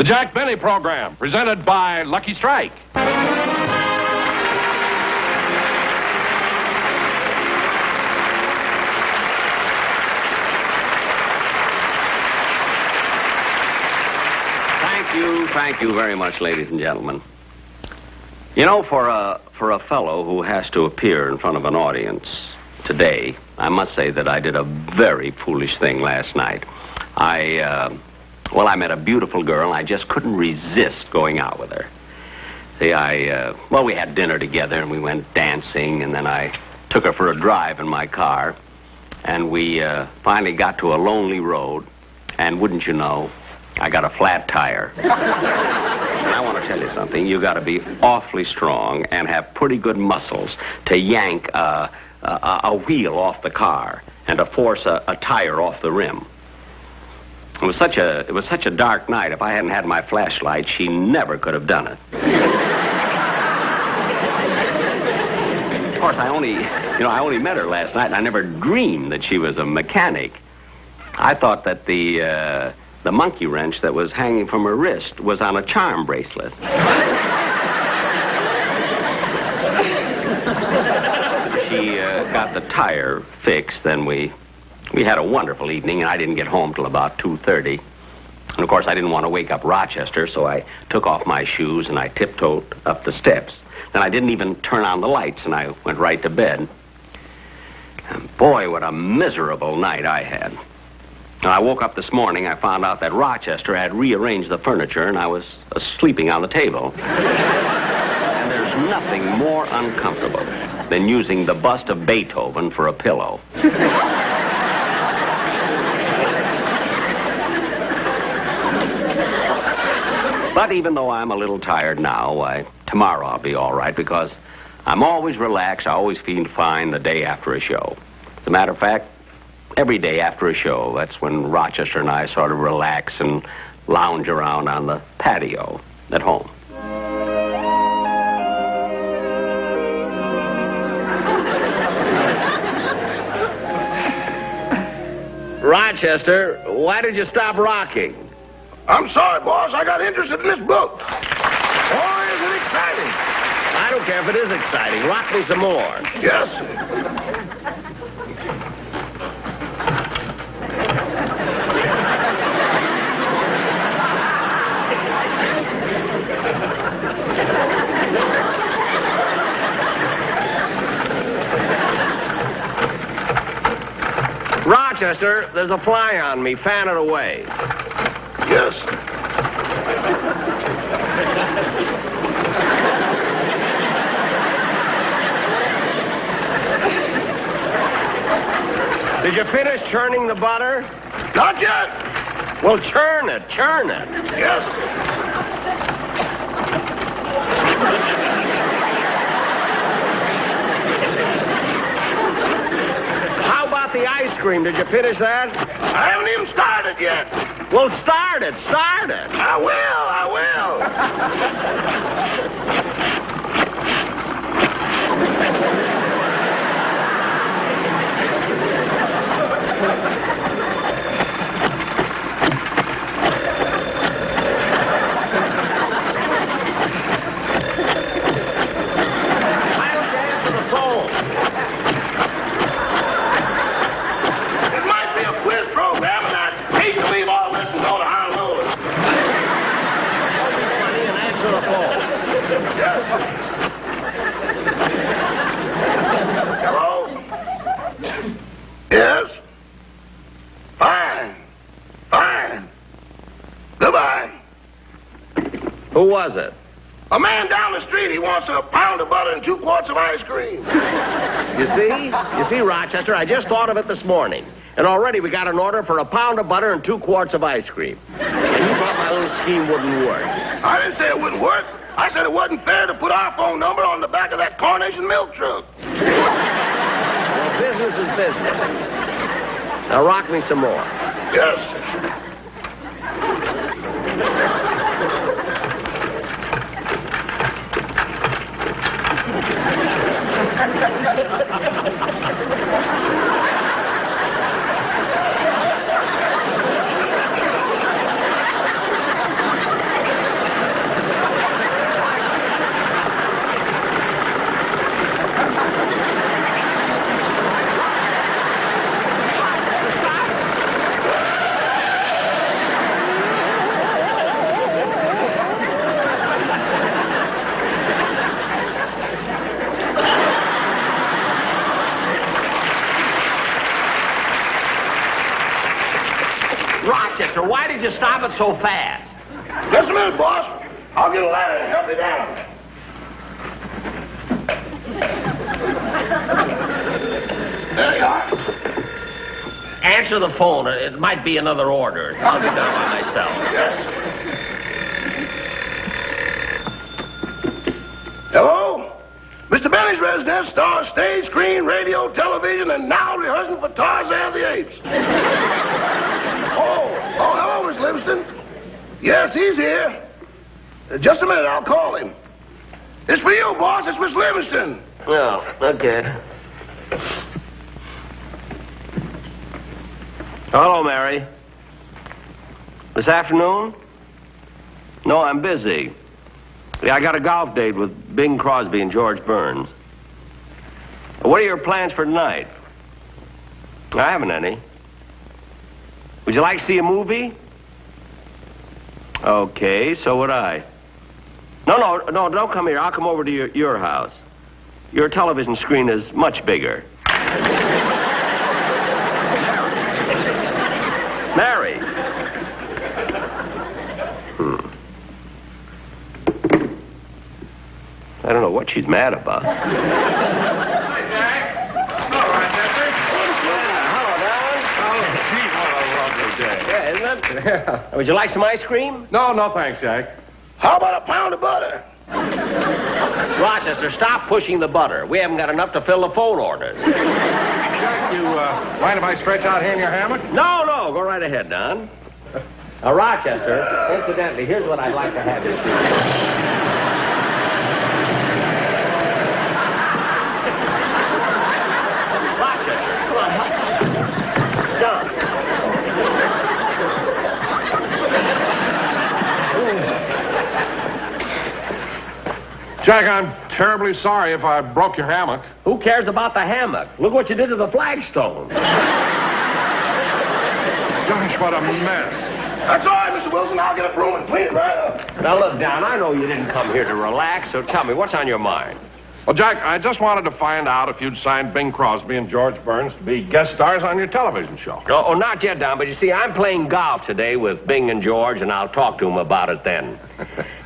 The Jack Benny Program, presented by Lucky Strike. Thank you very much, ladies and gentlemen. You know, for a fellow who has to appear in front of an audience today, I must say that I did a very foolish thing last night. I met a beautiful girl, and I just couldn't resist going out with her. See, we had dinner together, and we went dancing, and then I took her for a drive in my car, and we finally got to a lonely road, and wouldn't you know, I got a flat tire. And I want to tell you something. You got to be awfully strong and have pretty good muscles to yank a wheel off the car and to force a tire off the rim. It was such a dark night. If I hadn't had my flashlight, she never could have done it. Of course, I only met her last night, and I never dreamed that she was a mechanic. I thought that the monkey wrench that was hanging from her wrist was on a charm bracelet. She got the tire fixed, then we had a wonderful evening, and I didn't get home till about 2:30. And, of course, I didn't want to wake up Rochester, so I took off my shoes and I tiptoed up the steps. Then I didn't even turn on the lights, and I went right to bed. And, boy, what a miserable night I had. When I woke up this morning, I found out that Rochester had rearranged the furniture, and I was sleeping on the table. And there's nothing more uncomfortable than using the bust of Beethoven for a pillow. But even though I'm a little tired now, tomorrow I'll be all right, because I'm always relaxed. I always feel fine the day after a show. As a matter of fact, every day after a show, that's when Rochester and I sort of relax and lounge around on the patio at home. Rochester, why did you stop rocking? I'm sorry, boss. I got interested in this book. Boy, is it exciting. I don't care if it is exciting. Rock me some more. Yes. Rochester, there's a fly on me. Fan it away. Yes. Did you finish churning the butter? Not yet. Well, churn it. Yes. How about the ice cream? Did you finish that? I haven't even started yet. Well, start it. I will. Hello? Yes? Fine. Goodbye. Who was it? A man down the street. He wants a pound of butter and 2 quarts of ice cream. You see, Rochester, I just thought of it this morning. And already we got an order for a pound of butter and 2 quarts of ice cream. And you thought my little scheme wouldn't work. I didn't say it wouldn't work. I said it wasn't fair to put our phone number on the back of that Carnation milk truck. Well, business is business. Now rock me some more. Yes. Rochester, why did you stop it so fast? Just a minute, boss. I'll get a ladder and help you down. There you are. Answer the phone. It might be another order. I'll be done by myself. Yes. Hello? Mr. Benny's residence stars stage, screen, radio, television, and now rehearsing for Tarzan the Apes. Oh, hello, Miss Livingston. Yes, he's here. Just a minute, I'll call him. It's for you, boss. It's Miss Livingston. Oh, okay. Hello, Mary. This afternoon? No, I'm busy. Yeah, I got a golf date with Bing Crosby and George Burns. What are your plans for tonight? I haven't any. Would you like to see a movie? Okay, so would I. No, don't come here. I'll come over to your house. Your television screen is much bigger. Mary. I don't know what she's mad about. Hi, Jack. Hello, Rochester. Hello, Don. Oh, gee, what a lovely day. Yeah, isn't it? Would you like some ice cream? No, thanks, Jack. How about a pound of butter? Rochester, stop pushing the butter. We haven't got enough to fill the phone orders. Jack, you mind if I stretch out here in your hammock? No, go right ahead, Don. Rochester, incidentally, here's what I'd like to have you do. Rochester, come on. Don. Jack, I'm terribly sorry if I broke your hammock. Who cares about the hammock? Look what you did to the flagstone. Gosh, what a mess. That's all right, Mr. Wilson. I'll get a broom and clean it right up. Now, look, Don, I know you didn't come here to relax, so tell me, what's on your mind? Well, Jack, I just wanted to find out if you'd signed Bing Crosby and George Burns to be guest stars on your television show. Oh, not yet, Don, but you see, I'm playing golf today with Bing and George, and I'll talk to them about it then.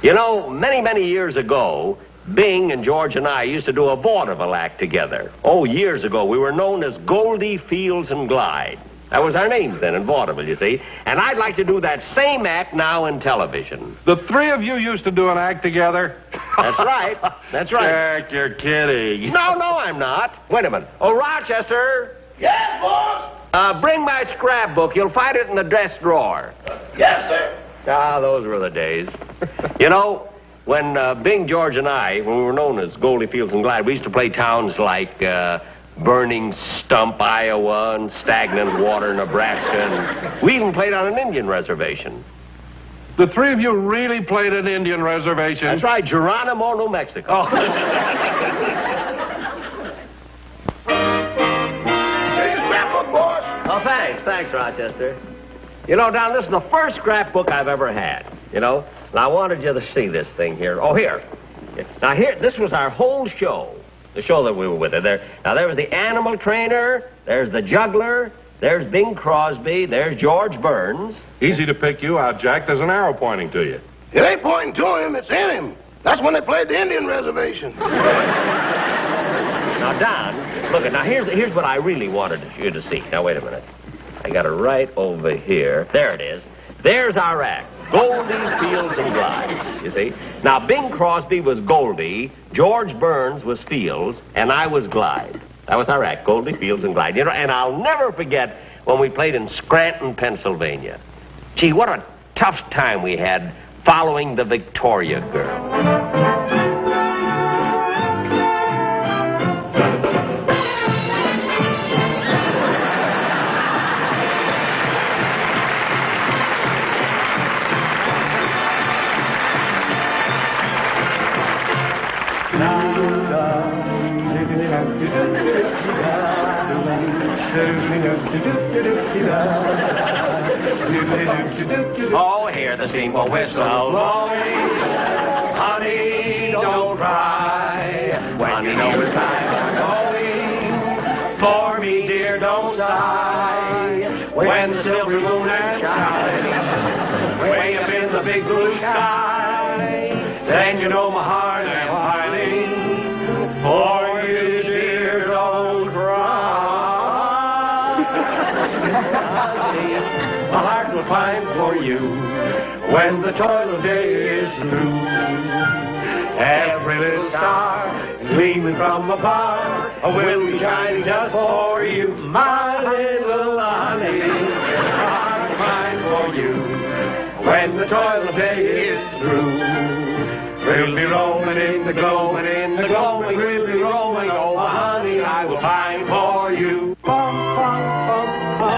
You know, many years ago, Bing and George and I used to do a vaudeville act together. Oh, years ago, we were known as Goldie, Fields, and Glide. That was our names then in vaudeville, you see. And I'd like to do that same act now in television. The three of you used to do an act together? That's right. That's right. Jack, you're kidding. No, I'm not. Wait a minute. Oh, Rochester. Yes, boss? Bring my scrapbook. You'll find it in the desk drawer. Yes, sir. Ah, those were the days. You know, when Bing, George, and I, when we were known as Goldie, Fields, and Glide, we used to play towns like Burning Stump, Iowa, and Stagnant Water, Nebraska, and we even played on an Indian reservation. The three of you really played an Indian reservation? That's right, Geronimo, New Mexico. Oh. Here's your scrapbook, boss. Oh, thanks, Rochester. You know, Don, this is the first scrapbook I've ever had, you know. And I wanted you to see this thing here. Oh, here. Now, here, this was our whole show. The show that we were with. There was the animal trainer, there's the juggler, there's Bing Crosby, there's George Burns. Easy to pick you out, Jack. There's an arrow pointing to you. It ain't pointing to him, it's in him. That's when they played the Indian reservation. Now, Don, look, now here's what I really wanted you to see. Now, wait a minute. I got it right over here. There it is. There's our act. Goldie, Fields, and Glide, you see. Now, Bing Crosby was Goldie, George Burns was Fields, and I was Glide. That was our act, Goldie, Fields, and Glide. You know, and I'll never forget when we played in Scranton, Pennsylvania. Gee, what a tough time we had following the Victoria girl. Oh, hear the steamboat whistle blowing. Honey, don't cry when you know it's time going. For me, dear, don't sigh when the silver moon is shining. sky, then you know my heart am pining for you, dear, don't cry. My heart will pine for you when the toil of day is through. Every little star gleaming from afar will be shining just for you, my little honey. My heart will pine for you when the toil of day is through. We'll be roaming in the glow, and in the glowing we'll be roaming. Oh, honey, I will pine for you. Bum, bum, bum, bum.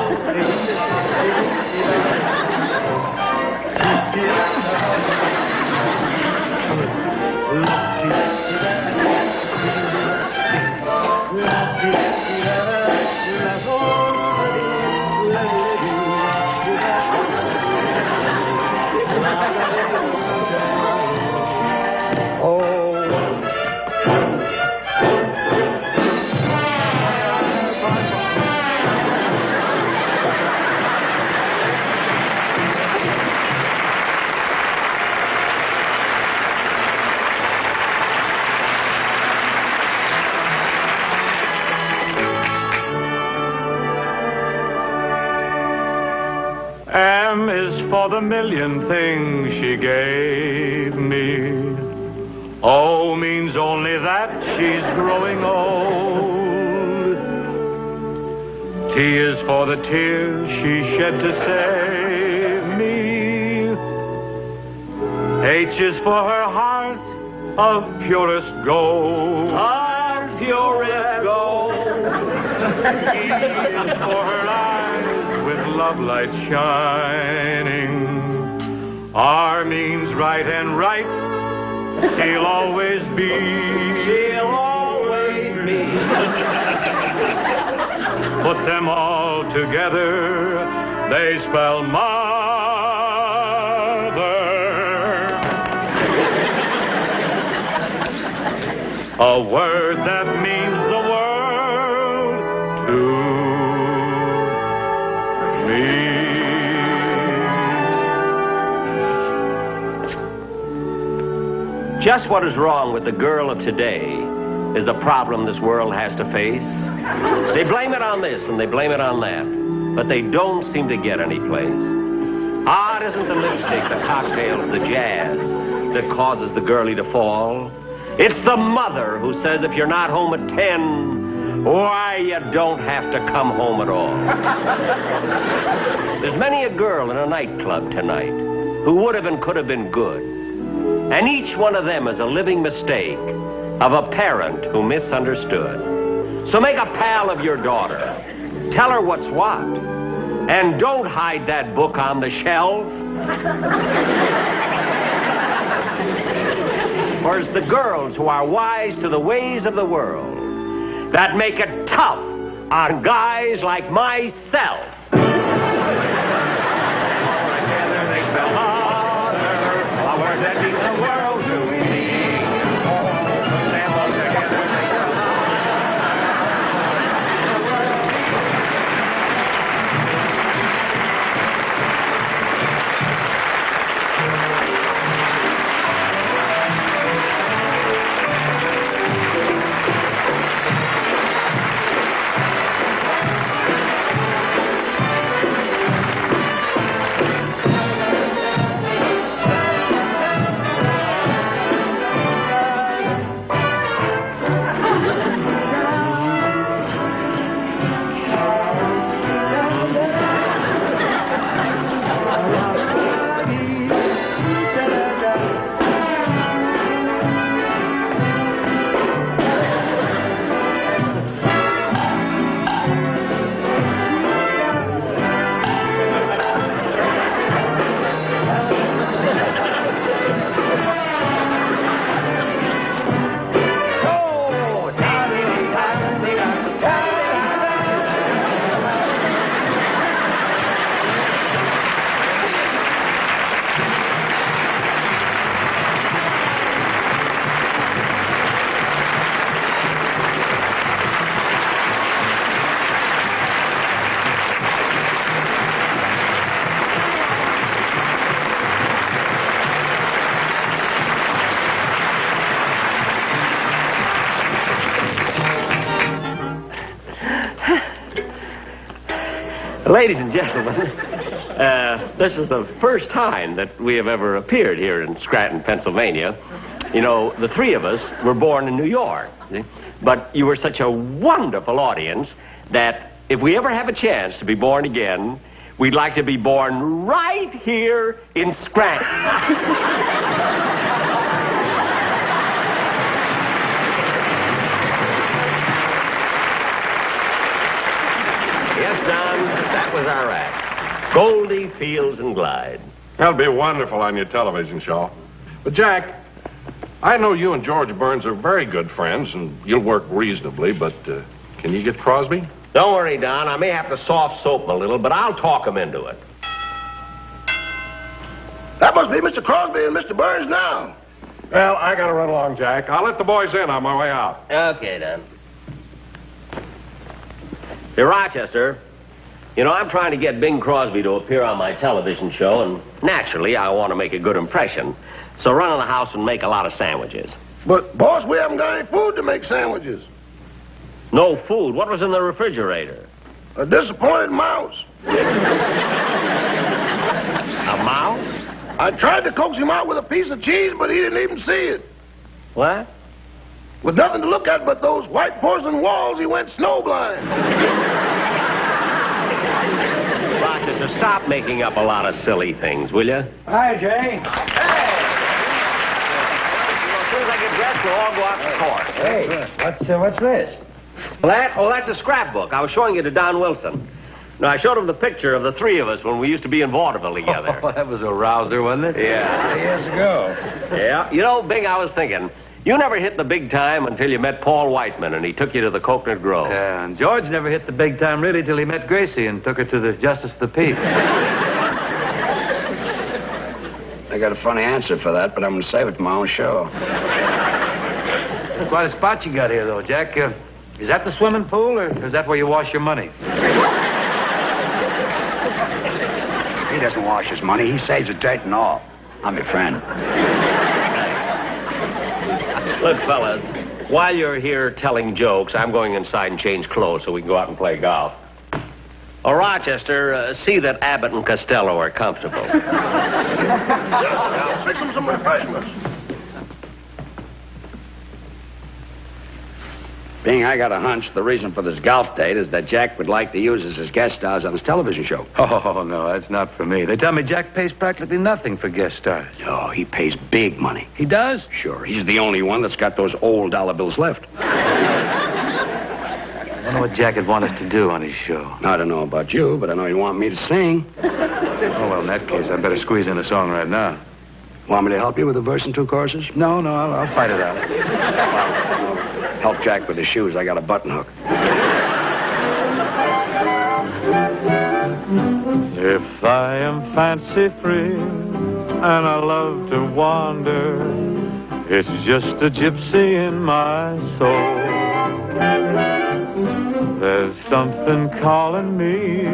M is for the million things she gave me. O means only that she's growing old. T is for the tears she shed to save me. H is for her heart of purest gold. Of purest gold. E is for her eyes with love light shining. R means right, and right she'll always be. She'll always be. Put them all together, they spell mother. A word that means the world to me. Just what is wrong with the girl of today is a problem this world has to face. They blame it on this and they blame it on that, but they don't seem to get any place. Ah, it isn't the lipstick, the cocktails, the jazz that causes the girlie to fall. It's the mother who says if you're not home at 10, why, you don't have to come home at all. There's many a girl in a nightclub tonight who would have and could have been good. And each one of them is a living mistake of a parent who misunderstood. So make a pal of your daughter. Tell her what's what. And don't hide that book on the shelf. For it's the girls who are wise to the ways of the world that make it tough on guys like myself. Together they spell mother, a word that means the world to me. Put them all together, they spell Ladies and gentlemen, this is the first time that we have ever appeared here in Scranton, Pennsylvania. You know, the three of us were born in New York, but you were such a wonderful audience that if we ever have a chance to be born again, we'd like to be born right here in Scranton. Yes, Don, that was our act. Goldie, Fields, and Glide. That'll be wonderful on your television show. But, Jack, I know you and George Burns are very good friends, and you'll work reasonably, but can you get Crosby? Don't worry, Don. I may have to soft soap him a little, but I'll talk him into it. That must be Mr. Crosby and Mr. Burns now. Well, I gotta run along, Jack. I'll let the boys in on my way out. Okay, Don. Hey, Rochester, you know, I'm trying to get Bing Crosby to appear on my television show, and naturally, I want to make a good impression. So run in the house and make a lot of sandwiches. But, boss, we haven't got any food to make sandwiches. No food? What was in the refrigerator? A disappointed mouse. A mouse? I tried to coax him out with a piece of cheese, but he didn't even see it. What? With nothing to look at but those white porcelain walls, he went snowblind. Rochester, stop making up a lot of silly things, will you? Hi, Jay. Hey! As soon as I get dressed, we'll all go out to course. Hey, what's this? Well, that's a scrapbook. I was showing it to Don Wilson. No, I showed him the picture of the three of us when we used to be in vaudeville together. Oh, that was a rouser, wasn't it? Yeah. Years ago. Yeah. You know, Bing, I was thinking, you never hit the big time until you met Paul Whiteman and he took you to the Coconut Grove. Yeah, and George never hit the big time really till he met Gracie and took her to the Justice of the Peace. I got a funny answer for that, but I'm going to save it for my own show. It's quite a spot you got here, though, Jack. Is that the swimming pool, or is that where you wash your money? He doesn't wash his money. He saves the dirt and all. I'm your friend. Look, fellas, while you're here telling jokes, I'm going inside and change clothes so we can go out and play golf. Oh, Rochester, see that Abbott and Costello are comfortable. Yes, I'll fix him some refreshments. Bing, I got a hunch the reason for this golf date is that Jack would like to use us as guest stars on his television show. Oh, no, that's not for me. They tell me Jack pays practically nothing for guest stars. Oh, he pays big money. He does? Sure, he's the only one that's got those old dollar bills left. I wonder what Jack would want us to do on his show. I don't know about you, but I know he'd want me to sing. Oh, well, in that case, I better squeeze in a song right now. Want me to help you with a verse and two choruses? No, I'll fight it out. Help Jack with his shoes. I got a button hook. If I am fancy free and I love to wander, it's just a gypsy in my soul. There's something calling me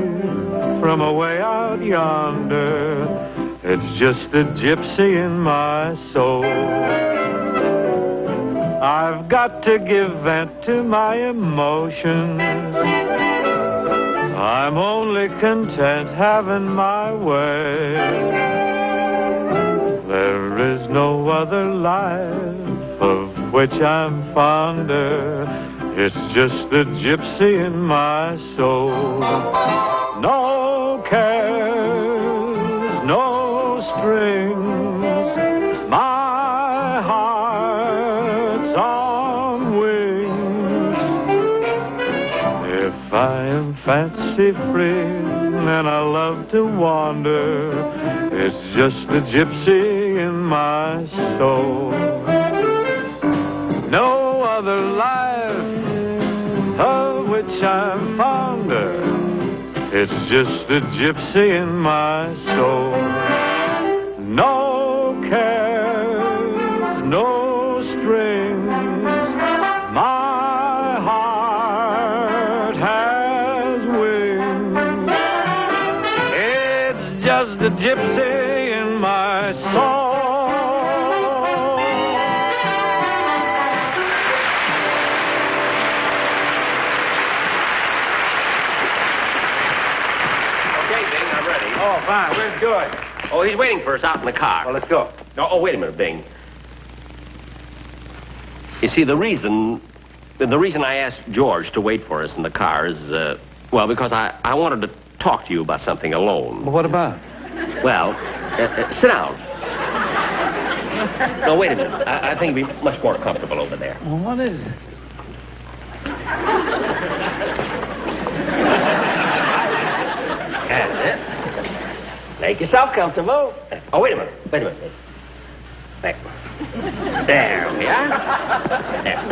from away out yonder. It's just a gypsy in my soul. I've got to give vent to my emotions. I'm only content having my way. There is no other life of which I'm fonder. It's just the gypsy in my soul. No cares, no strings. My heart's on wings. If I am fancy free and I love to wander, it's just a gypsy in my soul. No other life of which I'm fonder. It's just the gypsy in my soul. No cares, no strings. My heart has wings. It's just the gypsy in my soul. Oh, fine. Where's George? Oh, he's waiting for us out in the car. Well, let's go. Oh, wait a minute, Bing. You see, the reason I asked George to wait for us in the car is, well, because I wanted to talk to you about something alone. Well, what about? Well, sit down. No, wait a minute. I think it'd be much more comfortable over there. Well, what is it? That's it. Make yourself comfortable. Oh, wait a minute. Wait a minute. There we are. There.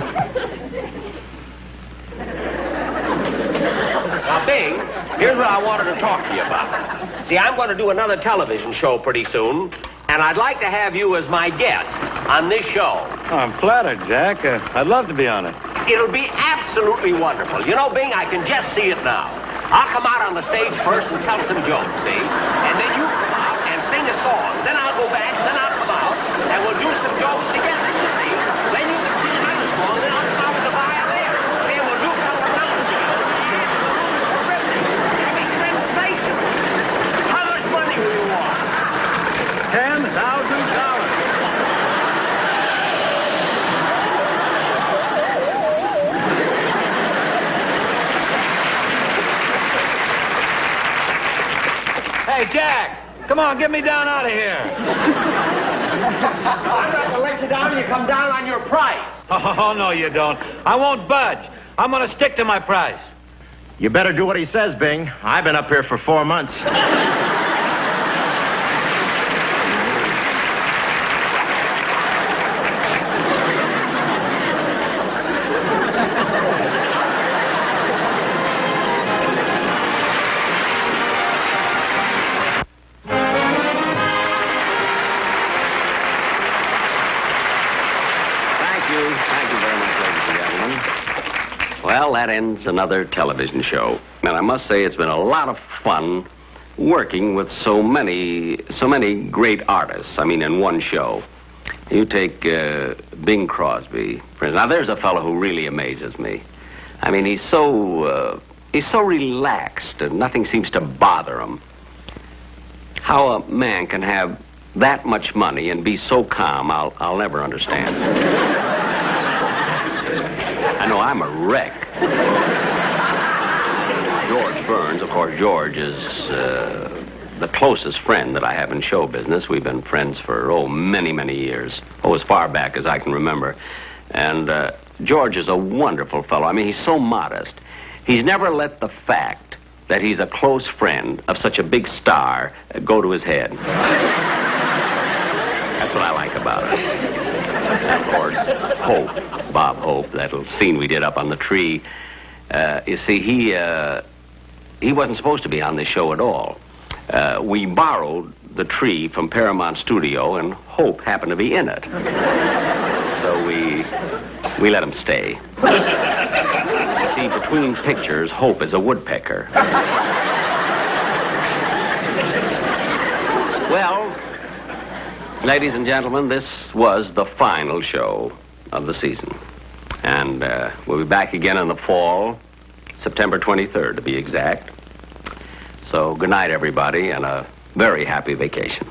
Now, Bing, here's what I wanted to talk to you about. See, I'm going to do another television show pretty soon, and I'd like to have you as my guest on this show. Oh, I'm flattered, Jack. I'd love to be on it. It'll be absolutely wonderful. You know, Bing, I can just see it now. I'll come out on the stage first and tell some jokes, see? And then you come out and sing a song. Then I'll go back, then I'll come out, and we'll do some jokes together, you see? Then you can sing another song, then I'll come out with the violin. See, and we'll do a couple of numbers together. Terrific. That'd be sensational. How much money will you want? $10,000. Hey, Jack, come on, get me down out of here. I'm not going to let you down and you come down on your price. Oh, no, you don't. I won't budge. I'm going to stick to my price. You better do what he says, Bing. I've been up here for 4 months. Well, that ends another television show. And I must say it's been a lot of fun working with so many great artists, I mean, in one show. You take Bing Crosby. Now, there's a fellow who really amazes me. I mean, he's so relaxed and nothing seems to bother him. How a man can have that much money and be so calm, I'll never understand. I know I'm a wreck. George Burns, of course, George is the closest friend that I have in show business. We've been friends for, many, many years. As far back as I can remember. And George is a wonderful fellow. I mean, he's so modest. He's never let the fact that he's a close friend of such a big star go to his head. That's what I like about it. And of course, Hope, Bob Hope, that little scene we did up on the tree. You see, he wasn't supposed to be on this show at all. We borrowed the tree from Paramount Studio, and Hope happened to be in it. So we let him stay. You see, between pictures, Hope is a woodpecker. Well, ladies and gentlemen, this was the final show of the season. And we'll be back again in the fall, September 23rd to be exact. So good night, everybody, and a very happy vacation.